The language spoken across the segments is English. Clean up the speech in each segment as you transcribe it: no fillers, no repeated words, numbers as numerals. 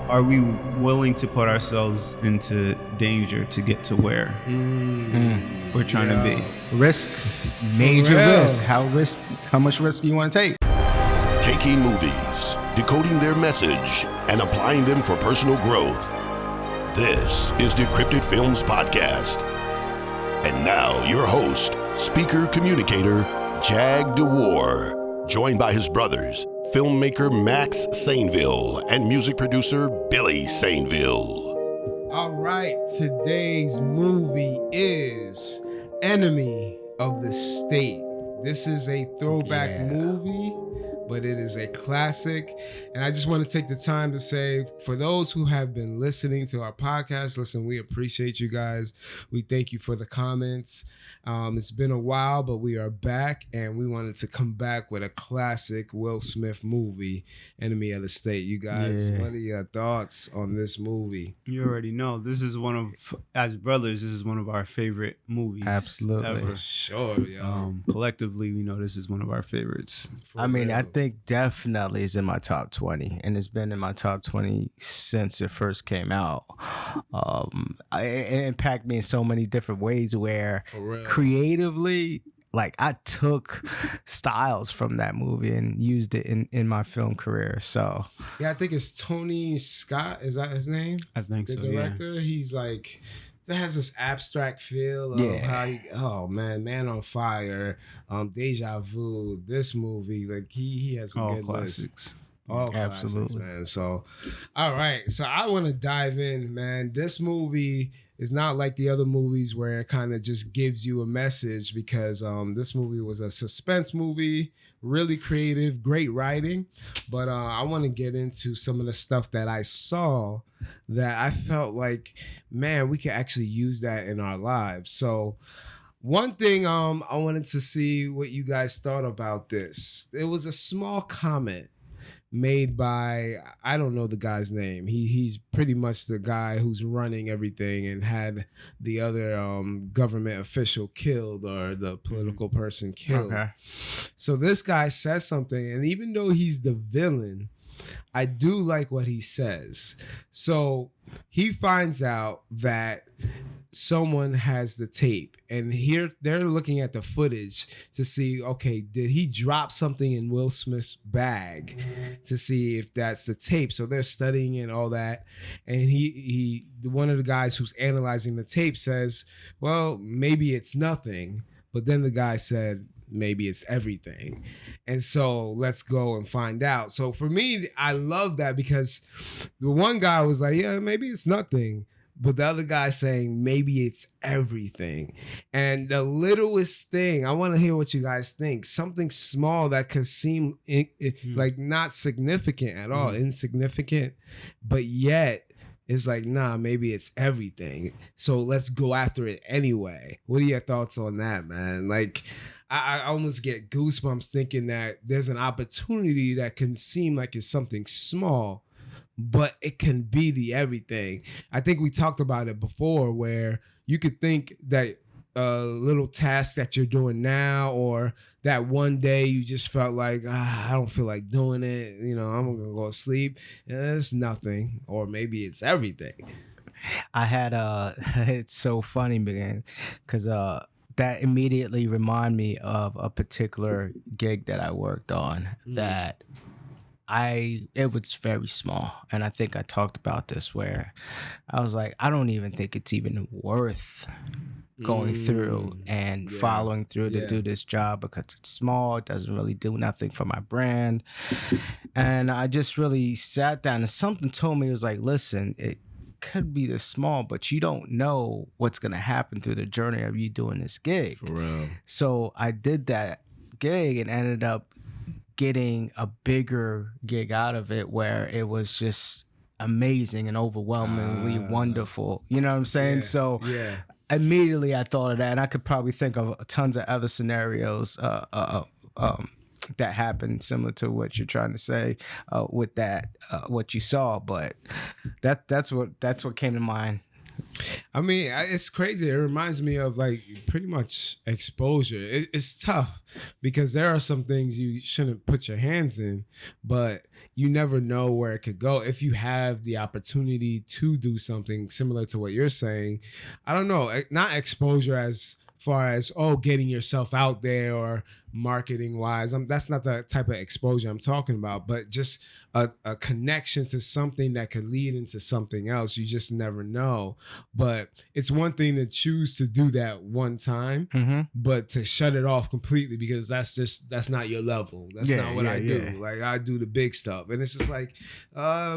are we willing to put ourselves into danger to get to where we're trying to be? Risk, major risk. How much risk do you want to take? Taking movies, decoding their message, and applying them for personal growth. This is Decrypted Films Podcast. And now your host, speaker communicator, Jag DeWar, joined by his brothers, filmmaker Max Sainville and music producer Billy Sainville. All right, today's movie is Enemy of the State. This is a throwback movie, but it is a classic. And I just want to take the time to say, for those who have been listening to our podcast, listen, we appreciate you guys. We thank you for the comments. It's been a while, but we are back, and we wanted to come back with a classic Will Smith movie, Enemy of the State. You guys, what are your thoughts on this movie? You already know. This is as brothers, this is one of our favorite movies. Absolutely. Ever. Sure, yo. Collectively, we know this is one of our favorites. I think definitely it's in my top 20, and it's been in my top 20 since it first came out. It impacted me in so many different ways where creatively, like, I took styles from that movie and used it in my film career. So yeah, I think it's Tony Scott. Is that his name? I think the so. Director. He's like, that has this abstract feel of how Man on Fire, Deja Vu. This movie, like he has a good classics. list. All absolutely, classics, man. So, all right. So I want to dive in, man. This movie is not like the other movies where it kind of just gives you a message, because this movie was a suspense movie, really creative, great writing. But I want to get into some of the stuff that I saw that I felt like, man, we could actually use that in our lives. So one thing I wanted to see what you guys thought about this. It was a small comment made by, I don't know the guy's name. He's pretty much the guy who's running everything and had the other government official killed, or the political person killed. Okay. So this guy says something, and even though he's the villain, I do like what he says. So he finds out that someone has the tape, and here they're looking at the footage to see, okay, did he drop something in Will Smith's bag to see if that's the tape? So they're studying and all that, and he one of the guys who's analyzing the tape says, well, maybe it's nothing, but then the guy said, maybe it's everything. And so let's go and find out. So for me, I love that, because the one guy was like, yeah, maybe it's nothing. But the other guy saying, maybe it's everything. And the littlest thing, I want to hear what you guys think. Something small that could seem like not significant at all, insignificant, but yet it's like, nah, maybe it's everything. So let's go after it anyway. What are your thoughts on that, man? Like, I almost get goosebumps thinking that there's an opportunity that can seem like it's something small, but it can be the everything. I think we talked about it before, where you could think that a little task that you're doing now, or that one day you just felt like, I don't feel like doing it, I'm gonna go to sleep, it's nothing, or maybe it's everything. I had it's so funny, man, because that immediately reminded me of a particular gig that I worked on that it was very small. And I think I talked about this, where I was like, I don't even think it's even worth going through and following through to do this job, because it's small. It doesn't really do nothing for my brand. And I just really sat down, and something told me, it was like, listen, it could be this small, but you don't know what's going to happen through the journey of you doing this gig. For real. So I did that gig and ended up getting a bigger gig out of it, where it was just amazing and overwhelmingly wonderful. You know what I'm saying? So immediately I thought of that, and I could probably think of tons of other scenarios that happened similar to what you're trying to say with that, what you saw. But that's what came to mind I mean, it's crazy. It reminds me of like pretty much exposure. It's tough because there are some things you shouldn't put your hands in, but you never know where it could go. If you have the opportunity to do something similar to what you're saying, I don't know, not exposure as far as, getting yourself out there or marketing wise. That's not the type of exposure I'm talking about, but just a connection to something that could lead into something else. You just never know. But it's one thing to choose to do that one time, but to shut it off completely because that's not your level. That's not what I do. Like I do the big stuff. And it's just like,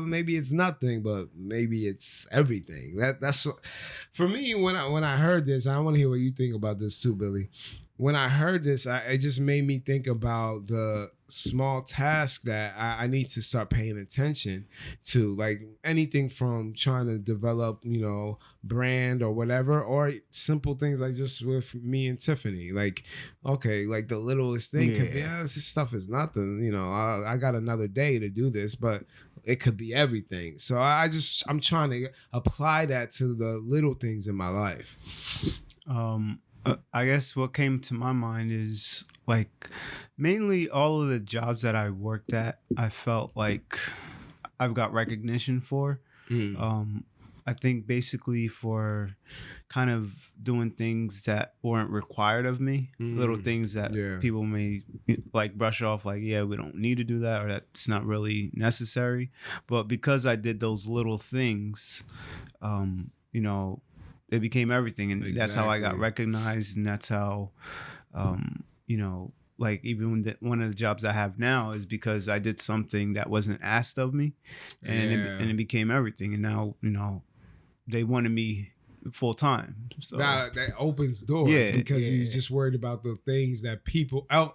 maybe it's nothing, but maybe it's everything. That's for me, when I heard this, I want to hear what you think about this too, Billy. When I heard this, it just made me think about the small task that I need to start paying attention to, like anything from trying to develop, brand or whatever, or simple things like just with me and Tiffany. Like, okay, like the littlest thing could be, this stuff is nothing. I got another day to do this, but it could be everything. So I'm trying to apply that to the little things in my life. I guess what came to my mind is like mainly all of the jobs that I worked at, I felt like I've got recognition for. I think basically for kind of doing things that weren't required of me, little things that people may like brush off like, we don't need to do that, or that's not really necessary. But because I did those little things, it became everything, and that's how I got recognized, and that's how, like even one of the jobs I have now is because I did something that wasn't asked of me, and it became everything, and now they wanted me full time. So that opens doors because you just worried about the things that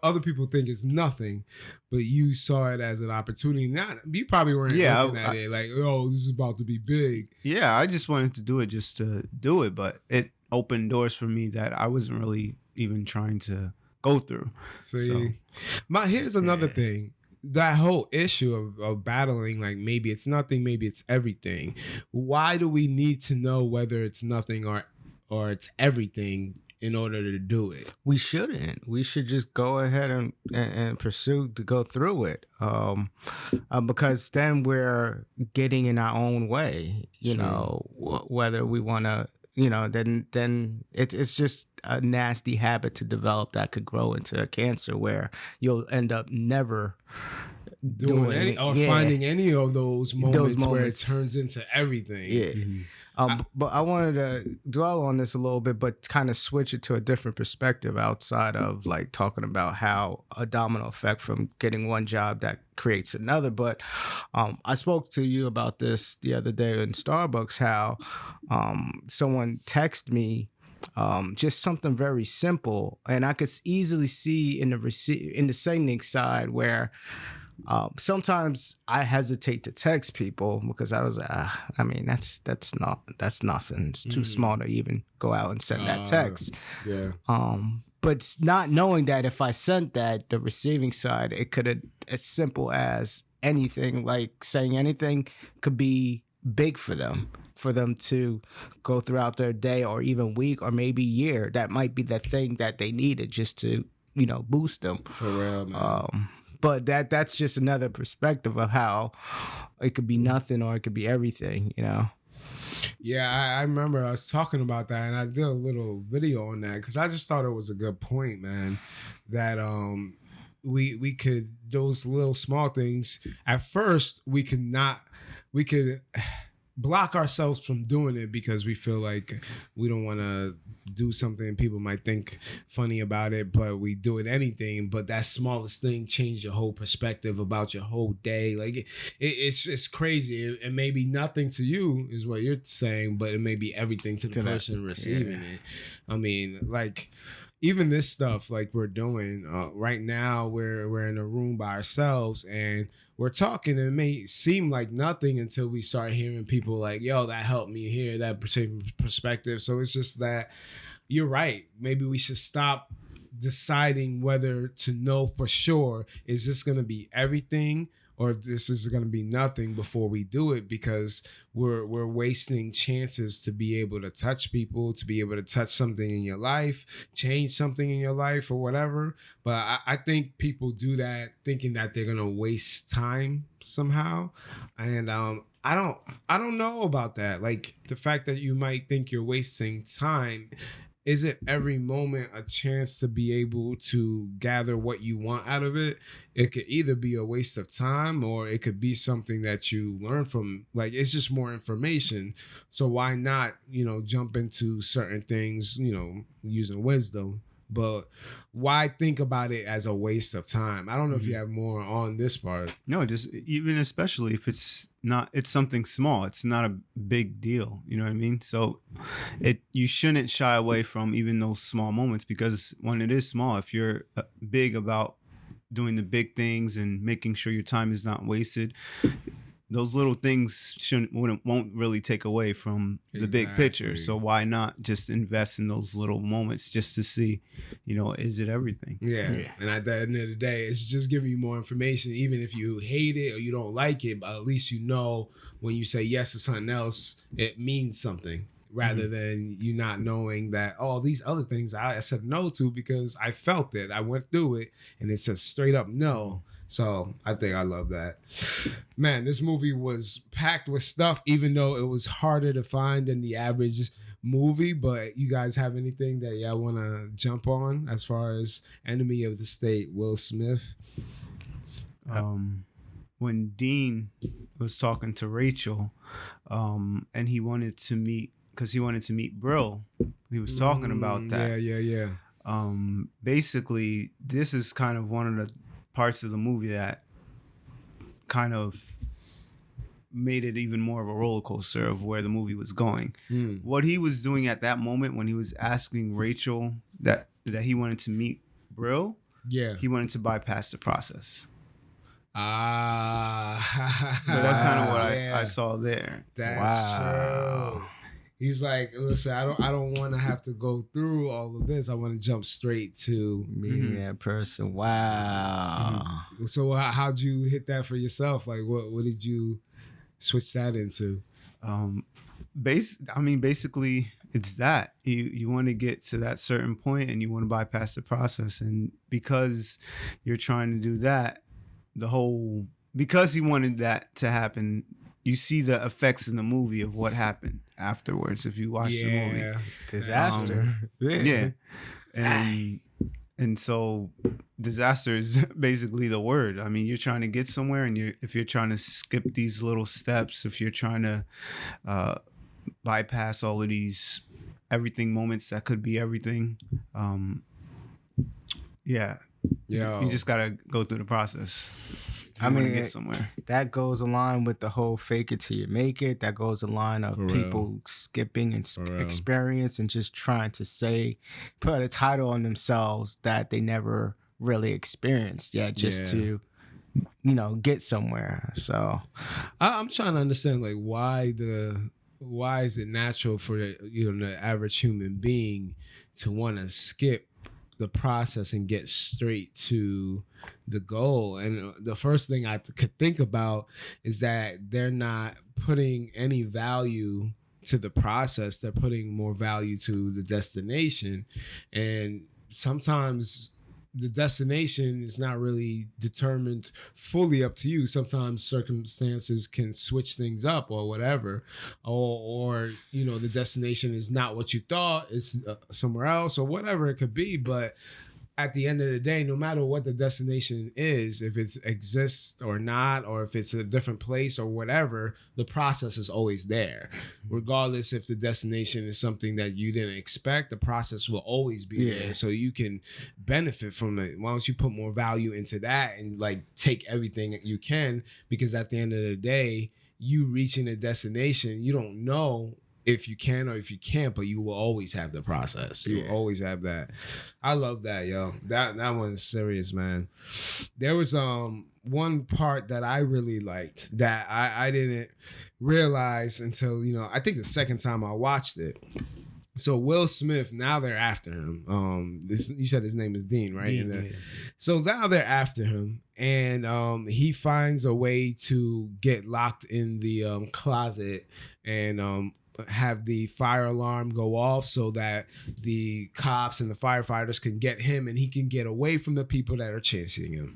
other people think is nothing, but you saw it as an opportunity. You probably weren't looking at it like, this is about to be big. Yeah, I just wanted to do it just to do it, but it opened doors for me that I wasn't really even trying to go through. See, here's another thing. That whole issue of battling, like maybe it's nothing, maybe it's everything. Why do we need to know whether it's nothing or it's everything in order to do it? We shouldn't. We should just go ahead and pursue to go through it, because then we're getting in our own way. Whether we want to. Then it's just a nasty habit to develop that could grow into a cancer where you'll end up never doing any or finding any of those moments where it turns into everything. Yeah. But I wanted to dwell on this a little bit, but kind of switch it to a different perspective outside of like talking about how a domino effect from getting one job that creates another. But I spoke to you about this the other day in Starbucks, how someone texted me just something very simple, and I could easily see in the sending side where sometimes I hesitate to text people because I was that's nothing. It's too small to even go out and send that text. But not knowing that if I sent that, the receiving side, it could have, as simple as anything, like saying anything could be big for them to go throughout their day or even week or maybe year. That might be the thing that they needed just to, boost them. For real, man. But that's just another perspective of how it could be nothing or it could be everything, Yeah, I remember I was talking about that, and I did a little video on that because I just thought it was a good point, man. That we could, those little small things. At first, we could block ourselves from doing it because we feel like we don't want to do something people might think funny about it, but we do it anything. But that smallest thing changed your whole perspective about your whole day. Like it's crazy. It may be nothing to you is what you're saying, but it may be everything to the person receiving it. I mean, like even this stuff like we're doing right now, we're in a room by ourselves and we're talking, and it may seem like nothing until we start hearing people like, yo, that helped me hear that perspective. So it's just that you're right. Maybe we should stop deciding whether to know for sure, is this going to be everything or if this is going to be nothing before we do it, because we're wasting chances to be able to touch people, to be able to touch something in your life, change something in your life or whatever. But I think people do that thinking that they're going to waste time somehow. And I don't know about that. Like, the fact that you might think you're wasting time, isn't every moment a chance to be able to gather what you want out of it? It could either be a waste of time, or it could be something that you learn from. Like, it's just more information. So why not, jump into certain things, using wisdom? But why think about it as a waste of time? I don't know if you have more on this part. No, just even especially if it's something small. It's not a big deal. You know what I mean? So you shouldn't shy away from even those small moments, because when it is small, if you're big about doing the big things and making sure your time is not wasted, those little things won't really take away from the big picture. So why not just invest in those little moments just to see, is it everything? Yeah. And at the end of the day, it's just giving you more information. Even if you hate it or you don't like it, but at least when you say yes to something else, it means something. Rather than you not knowing that, these other things I said no to because I felt it. I went through it and it's a straight up no. So I think I love that. Man, this movie was packed with stuff, even though it was harder to find than the average movie. But you guys have anything that y'all want to jump on as far as Enemy of the State, Will Smith? When Dean was talking to Rachel, and he wanted to meet Brill, he was talking about that. Yeah. Basically, this is kind of one of the parts of the movie that kind of made it even more of a roller coaster of where the movie was going. What he was doing at that moment when he was asking Rachel that he wanted to meet Brill, he wanted to bypass the process. So that's kind of what I saw there. That's true. He's like, listen, I don't want to have to go through all of this. I want to jump straight to meeting that person. Wow. So how'd you hit that for yourself? Like, what did you switch that into? Basically, it's that you want to get to that certain point and you want to bypass the process, and because you're trying to do that, because he wanted that to happen, you see the effects in the movie of what happened afterwards. If you watch the movie, disaster. And so disaster is basically the word. I mean, you're trying to get somewhere, and if you're trying to skip these little steps, if you're trying to bypass all of these everything moments that could be everything, you just gotta go through the process. I mean, get somewhere. That goes along with the whole fake it till you make it. That goes along of people skipping and experience and just trying to put a title on themselves that they never really experienced yet, just to get somewhere. So I'm trying to understand, like, why is it natural for the average human being to want to skip the process and get straight to the goal? And the first thing I could think about is that they're not putting any value to the process. They're putting more value to the destination. And sometimes the destination is not really determined fully up to you. Sometimes circumstances can switch things up or whatever, or the destination is not what you thought, it's somewhere else or whatever it could be. But at the end of the day, no matter what the destination is, if it exists or not, or if it's a different place or whatever, the process is always there. Regardless if the destination is something that you didn't expect, the process will always be there. So you can benefit from it. Why don't you put more value into that and like take everything that you can? Because at the end of the day, you reaching a destination, you don't know if you can or if you can't, but you will always have the process. You will always have that. I love that, yo. That one's serious, man. There was one part that I really liked that I didn't realize until, I think the second time I watched it. So Will Smith, now they're after him. You said his name is Dean, right? Dean, yeah. So now they're after him, and he finds a way to get locked in the closet and have the fire alarm go off so that the cops and the firefighters can get him, and he can get away from the people that are chasing him.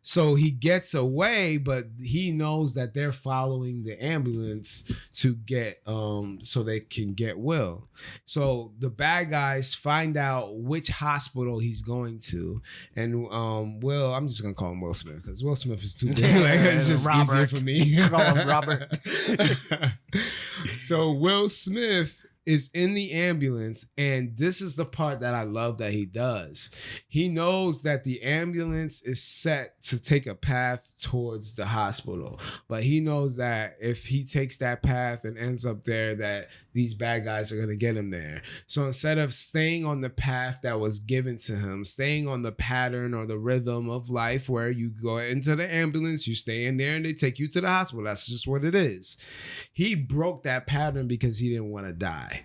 So he gets away, but he knows that they're following the ambulance to get so they can get Will. So the bad guys find out which hospital he's going to, and Will, I'm just gonna call him Will Smith because Will Smith is too big. Like, it's just easier for me. Call him Robert. So Will Smith is in the ambulance, and this is the part that I love that he does. He knows that the ambulance is set to take a path towards the hospital, but he knows that if he takes that path and ends up there, that these bad guys are going to get him there. So instead of staying on the path that was given to him, staying on the pattern or the rhythm of life where you go into the ambulance, you stay in there, and they take you to the hospital. That's just what it is. He broke that pattern because he didn't want to die.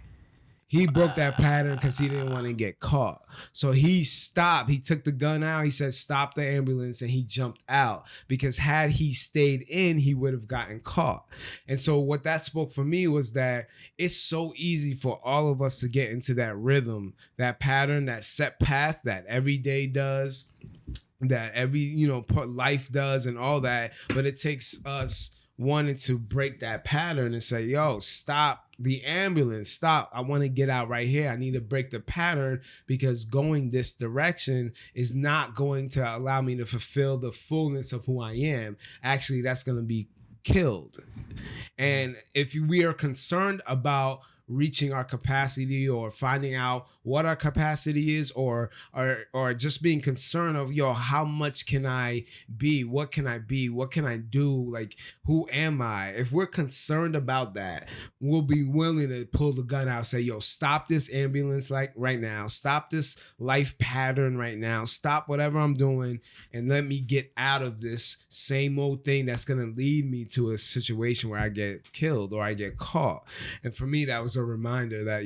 He broke that pattern because he didn't want to get caught. So he stopped. He took the gun out. He said, stop the ambulance. And he jumped out because had he stayed in, he would have gotten caught. And so what that spoke for me was that it's so easy for all of us to get into that rhythm, that pattern, that set path that every day does, that every, life does and all that. But it takes us wanting to break that pattern and say, yo, stop the ambulance, stop. I want to get out right here. I need to break the pattern because going this direction is not going to allow me to fulfill the fullness of who I am. Actually, that's going to be killed. And if we are concerned about reaching our capacity or finding out what our capacity is or just being concerned of, how much can I be? What can I be? What can I do? Like, who am I? If we're concerned about that, we'll be willing to pull the gun out, say, stop this ambulance right now. Stop this life pattern right now. Stop whatever I'm doing and let me get out of this same old thing that's going to lead me to a situation where I get killed or I get caught. And for me, that was a reminder that,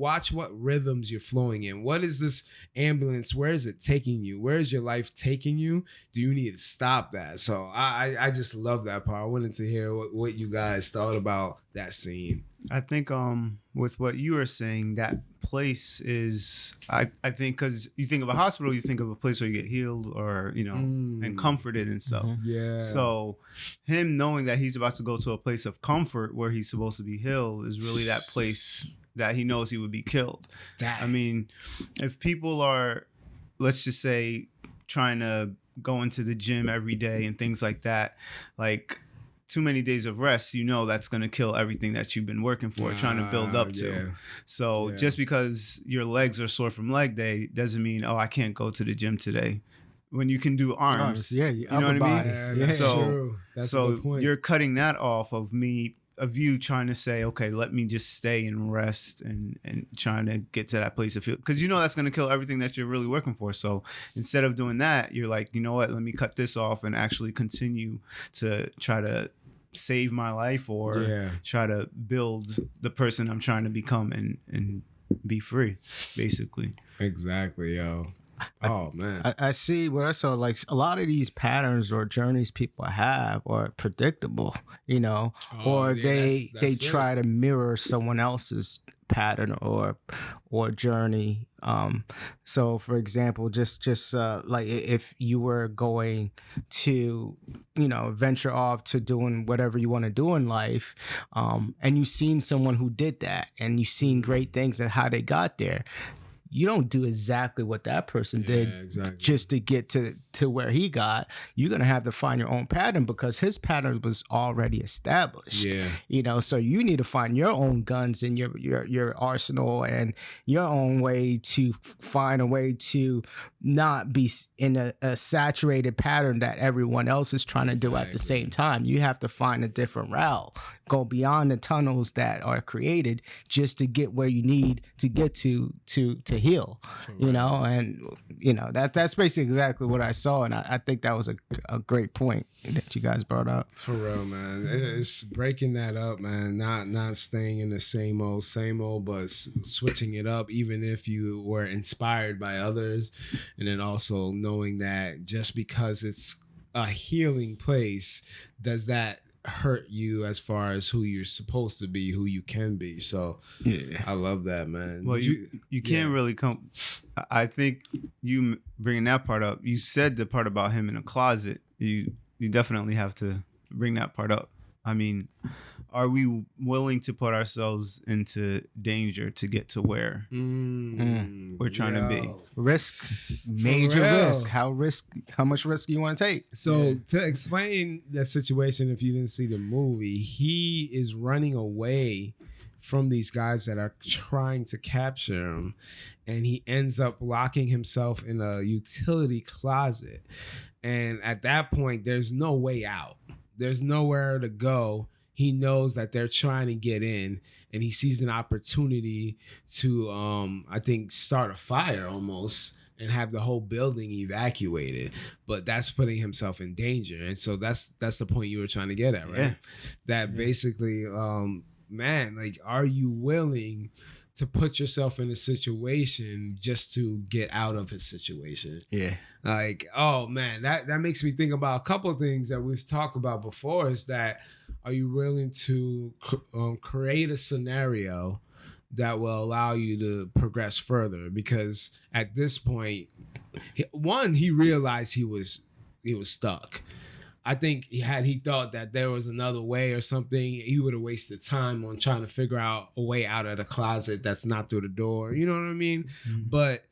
watch what rhythms you're flowing in. What is this ambulance? Where is it taking you? Where is your life taking you? Do you need to stop that? So I just love that part. I wanted to hear what you guys thought about that scene. I think with what you were saying, that place is, I think, because you think of a hospital, you think of a place where you get healed or, and comforted and stuff. Mm-hmm. Yeah. So him knowing that he's about to go to a place of comfort where he's supposed to be healed is really that place that he knows he would be killed. Dang. I mean, if people are, let's just say, trying to go into the gym every day and things like that, like, too many days of rest, that's going to kill everything that you've been working for, trying to build up to. Yeah. So just because your legs are sore from leg day doesn't mean, I can't go to the gym today. When you can do arms. Yeah, you know what I mean? Yeah, that's true. That's a good point. You're cutting that off of you trying to say, okay, let me just stay and rest and trying to get to that place of feel, because that's going to kill everything that you're really working for. So instead of doing that, you're like, you know what, let me cut this off and actually continue to try to save my life or try to build the person I'm trying to become and be free, basically. Exactly, yo. Oh man, I see where I saw like a lot of these patterns or journeys people have are predictable, or they try to mirror someone else's pattern or journey. So for example, just like if you were going to, venture off to doing whatever you want to do in life, and you've seen someone who did that and you've seen great things and how they got there. You don't do exactly what that person did just to get to where he got. You're going to have to find your own pattern because his pattern was already established. Yeah. So you need to find your own guns in your arsenal and your own way to find a way to not be in a saturated pattern that everyone else is trying to do at the same time. You have to find a different route, go beyond the tunnels that are created just to get where you need to get to heal, and that's basically exactly what I saw, and I think that was a great point that you guys brought up. For real, man. It's breaking that up, man. Not staying in the same old, but switching it up, even if you were inspired by others. And then also knowing that just because it's a healing place, does that hurt you as far as who you're supposed to be, who you can be. So yeah, I love that, man. Well, you can't really come. I think you bringing that part up. You said the part about him in a closet. You definitely have to bring that part up. I mean, are we willing to put ourselves into danger to get to where we're trying to be? Risk, major risk. How much risk do you want to take? So to explain the situation, if you didn't see the movie, he is running away from these guys that are trying to capture him, and he ends up locking himself in a utility closet. And at that point, there's no way out. There's nowhere to go. He knows that they're trying to get in, and he sees an opportunity to, I think, start a fire almost and have the whole building evacuated. But that's putting himself in danger. And so that's the point you were trying to get at, right? Yeah. That basically, man, like, are you willing to put yourself in a situation just to get out of his situation? Yeah. Like, oh man, that makes me think about a couple of things that we've talked about before. Is that, are you willing to create a scenario that will allow you to progress further? Because at this point, he realized he was stuck. I think had he thought that there was another way or something, he would have wasted time on trying to figure out a way out of the closet that's not through the door. You know what I mean? Mm-hmm. But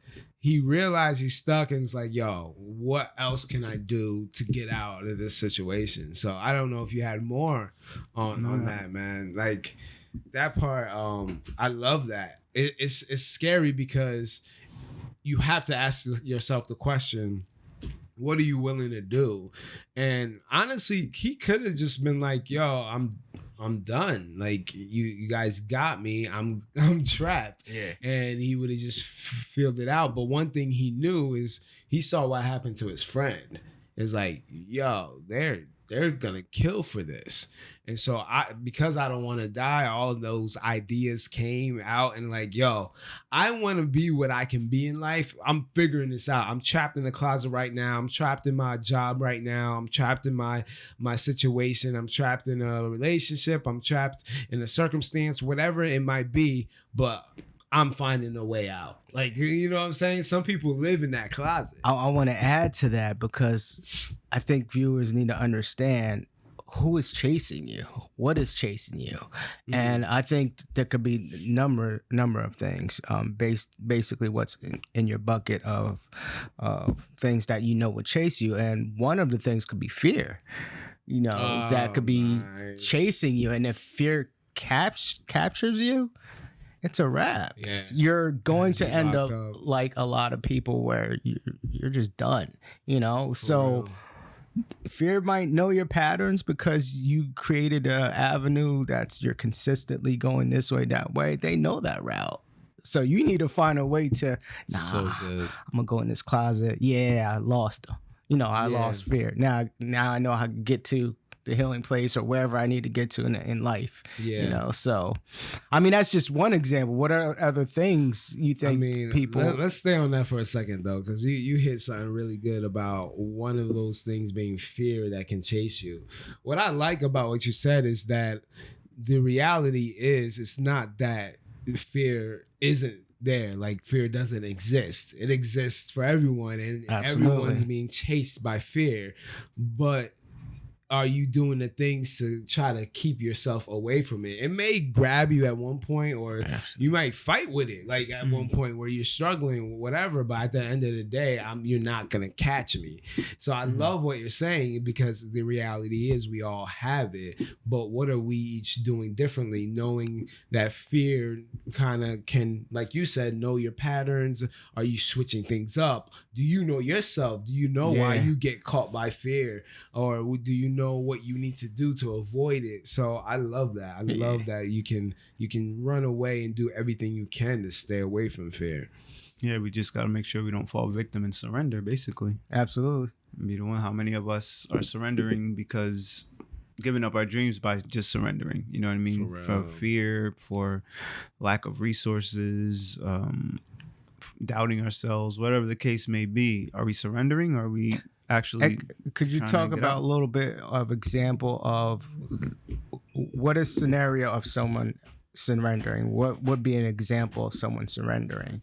he realized he's stuck, and it's like, yo, what else can I do to get out of this situation? So I don't know if you had more on that, man. Like that part, I love that. It's scary because you have to ask yourself the question, what are you willing to do? And honestly, he could have just been like, yo, I'm done. Like you guys got me. I'm trapped. Yeah. And he would have just filled it out. But one thing he knew is he saw what happened to his friend. It's like, yo, they're gonna kill for this. And so because I don't want to die, all of those ideas came out, and like, yo, I want to be what I can be in life. I'm figuring this out. I'm trapped in the closet right now. I'm trapped in my job right now. I'm trapped in my situation. I'm trapped in a relationship. I'm trapped in a circumstance, whatever it might be, but I'm finding a way out. Like, you know what I'm saying? Some people live in that closet. I want to add to that because I think viewers need to understand who is chasing you, what is chasing you. Mm-hmm. And I think there could be number of things, basically what's in your bucket of things that you know would chase you. And one of the things could be fear, that could be chasing you. And if fear captures you, it's a wrap. Yeah. You're going to end up like a lot of people where you're just done, So fear might know your patterns because you created an avenue you're consistently going this way, that way. They know that route. So you need to find a way to, I'm going to go in this closet. Yeah, I lost them. I lost fear. Now I know how to get to the healing place or wherever I need to get to in life. Yeah. So, I mean, that's just one example. What are other things you think people... Let's stay on that for a second, though, because you hit something really good about one of those things being fear that can chase you. What I like about what you said is that the reality is it's not that fear isn't there. Like, fear doesn't exist. It exists for everyone, and everyone's being chased by fear. But are you doing the things to try to keep yourself away from it? It may grab you at one point, or you might fight with it, like at one point where you're struggling, whatever. But at the end of the day, you're not gonna catch me. So I love what you're saying, because the reality is we all have it. But what are we each doing differently? Knowing that fear kind of can, like you said, know your patterns. Are you switching things up? Do you know yourself? Do you know why you get caught by fear, or do you know what you need to do to avoid it? So I love that. I love that you can run away and do everything you can to stay away from fear. Yeah, we just got to make sure we don't fall victim and surrender, basically. Absolutely. How many of us are surrendering because giving up our dreams by just surrendering? You know what I mean? For fear, for lack of resources, doubting ourselves, whatever the case may be. Are we surrendering? Or are we actually? Could you talk about a little bit of example of what is scenario of someone surrendering? What would be an example of someone surrendering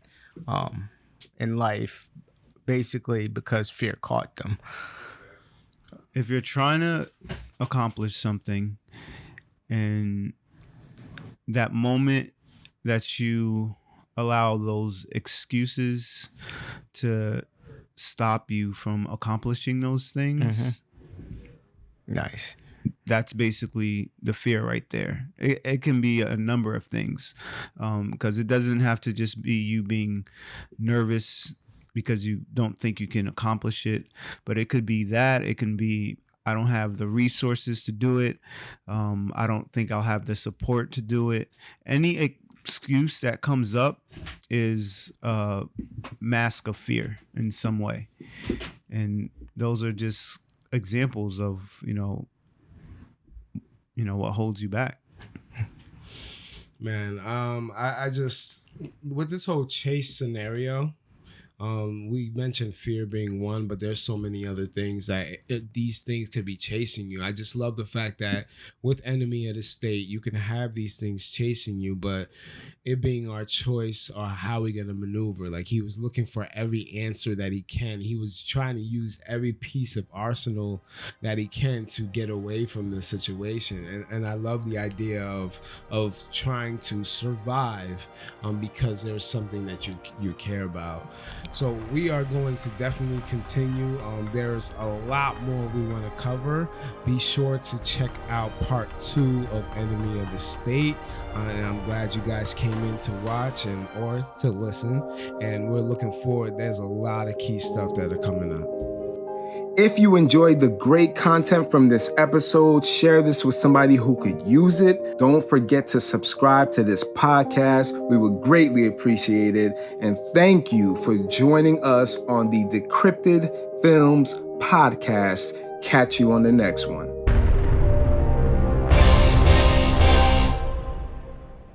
in life, basically because fear caught them? If you're trying to accomplish something and that moment that you allow those excuses to stop you from accomplishing those things. Nice. That's basically the fear right there. It can be a number of things, because it doesn't have to just be you being nervous because you don't think you can accomplish it, but it could be that. It can be, I don't have the resources to do it. I don't think I'll have the support to do it. Any excuse that comes up is a mask of fear in some way. And those are just examples of, what holds you back. Man, I just, with this whole chase scenario, we mentioned fear being one, but there's so many other things that these things could be chasing you. I just love the fact that with Enemy of the State, you can have these things chasing you, but it being our choice or how we're going to maneuver. Like, he was looking for every answer that he can. He was trying to use every piece of arsenal that he can to get away from the situation. And I love the idea of trying to survive because there's something that you care about. So we are going to definitely continue. There's a lot more we want to cover. Be sure to check out part 2 of Enemy of the State. And I'm glad you guys came in to watch or to listen. And we're looking forward. There's a lot of key stuff that are coming up. If you enjoyed the great content from this episode, share this with somebody who could use it. Don't forget to subscribe to this podcast. We would greatly appreciate it. And thank you for joining us on the Decrypted Films podcast. Catch you on the next one.